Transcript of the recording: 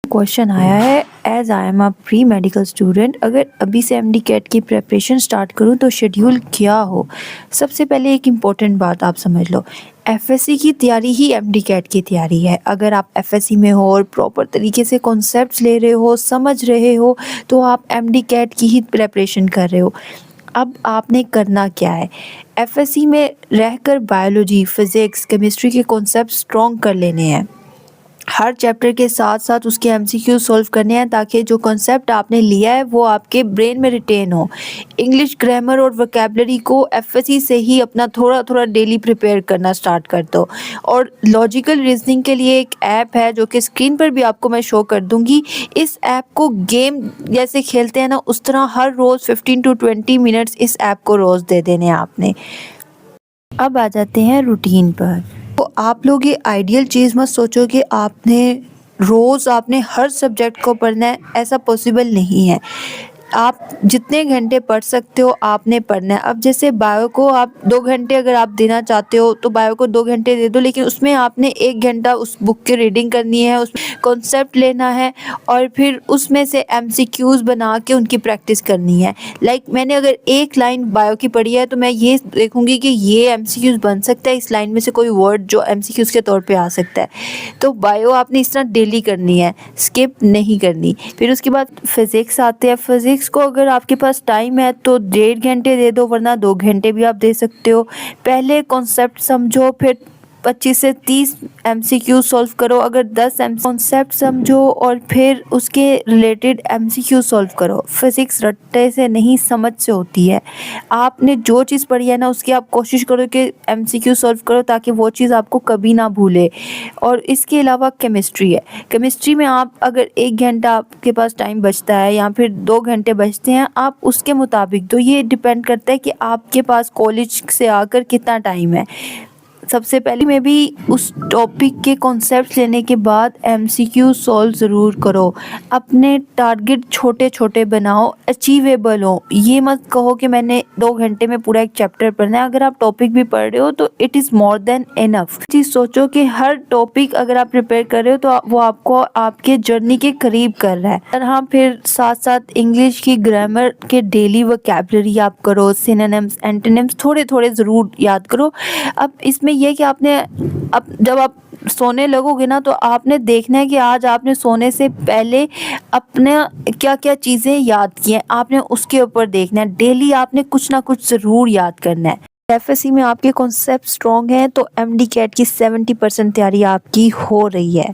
Question आया है, as I am a pre medical student, अगर अभी से एमडी कैट की प्रिपरेशन स्टार्ट करूं तो शेड्यूल क्या हो। सबसे पहले एक इम्पॉर्टेंट बात आप समझ लो, एफएससी की तैयारी ही एमडी कैट की तैयारी है। अगर आप एफएससी में हो और प्रॉपर तरीके से कॉन्सेप्ट्स ले रहे हो, समझ रहे हो, तो आप एमडी कैट की ही प्रिपरेशन कर रहे हो। अब आपने करना क्या है, एफएससी में रहकर बायोलॉजी, फिज़िक्स, केमिस्ट्री के कॉन्सेप्ट स्ट्रॉन्ग कर लेने हैं। हर चैप्टर के साथ साथ उसके एमसीक्यू सॉल्व करने हैं ताकि जो कॉन्सेप्ट आपने लिया है वो आपके ब्रेन में रिटेन हो। इंग्लिश ग्रामर और वोकैबुलरी को एफएससी से ही अपना थोड़ा थोड़ा डेली प्रिपेयर करना स्टार्ट कर दो। और लॉजिकल रीजनिंग के लिए एक ऐप है जो कि स्क्रीन पर भी आपको मैं शो कर दूंगी। इस ऐप को गेम जैसे खेलते हैं ना, उस तरह हर रोज़ 15 to 20 मिनट्स इस ऐप को रोज़ दे देने हैं आपने। अब आ जाते हैं रूटीन पर। तो आप लोग ये आइडियल चीज़ मत सोचो कि आपने हर सब्जेक्ट को पढ़ना है, ऐसा पॉसिबल नहीं है। आप जितने घंटे पढ़ सकते हो आपने पढ़ना है। अब जैसे बायो को आप 2 घंटे अगर आप देना चाहते हो तो बायो को 2 घंटे दे दो, लेकिन उसमें आपने 1 घंटा उस बुक की रीडिंग करनी है, उस कॉन्सेप्ट लेना है और फिर उसमें से एमसीक्यूज़ बना के उनकी प्रैक्टिस करनी है। मैंने अगर एक लाइन बायो की पढ़ी है तो मैं ये देखूंगी कि ये एमसीक्यूज़ बन सकता है, इस लाइन में से कोई वर्ड जो एमसीक्यूज़ के तौर पे आ सकता है। तो बायो आपने इस तरह डेली करनी है, स्किप नहीं करनी। फिर उसके बाद फिज़िक्स आते हैं। फिज़िक्स को अगर आपके पास टाइम है तो 1.5 घंटे दे दो, वरना 2 घंटे भी आप दे सकते हो। पहले कॉन्सेप्ट समझो, फिर 25 से 30 एमसीक्यू सॉल्व करो। अगर 10 कॉन्सेप्ट समझो और फिर उसके रिलेटेड एमसीक्यू सॉल्व करो। फिज़िक्स रट्टे से नहीं, समझ से होती है। आपने जो चीज़ पढ़ी है ना, उसकी आप कोशिश करो कि एमसीक्यू सॉल्व करो ताकि वो चीज़ आपको कभी ना भूले। और इसके अलावा केमिस्ट्री है। केमिस्ट्री में आप अगर 1 घंटा आपके पास टाइम बचता है या फिर 2 घंटे बचते हैं, आप उसके मुताबिक, तो ये डिपेंड करता है कि आपके पास कॉलेज से आकर कितना टाइम है। सबसे पहले में भी उस टॉपिक के कॉन्सेप्ट लेने के बाद एमसीक्यू सॉल्व ज़रूर करो। अपने टारगेट छोटे छोटे बनाओ, अचीवेबल हो। ये मत कहो कि मैंने 2 घंटे में पूरा एक चैप्टर पढ़ना है। अगर आप टॉपिक भी पढ़ रहे हो तो it is more than enough. चीज़ सोचो कि हर टॉपिक अगर आप प्रिपेयर कर रहे हो तो वो आपको आपके जर्नी के करीब कर रहा है। और हाँ, फिर साथ साथ इंग्लिश की ग्रामर के डेली वोकैबुलरी आप करो, सिनोनिम्स, एंटोनिम्स थोड़े थोड़े ज़रूर याद करो। अब इसमें यह कि आपने अब जब आप सोने लगोगे ना, तो आपने देखना है कि आज आपने सोने से पहले अपने क्या क्या चीज़ें याद की हैं, आपने उसके ऊपर देखना है। डेली आपने कुछ ना कुछ ज़रूर याद करना है। एफएससी में आपके कॉन्सेप्ट स्ट्रॉन्ग हैं तो एमडी कैट की 70% तैयारी आपकी हो रही है।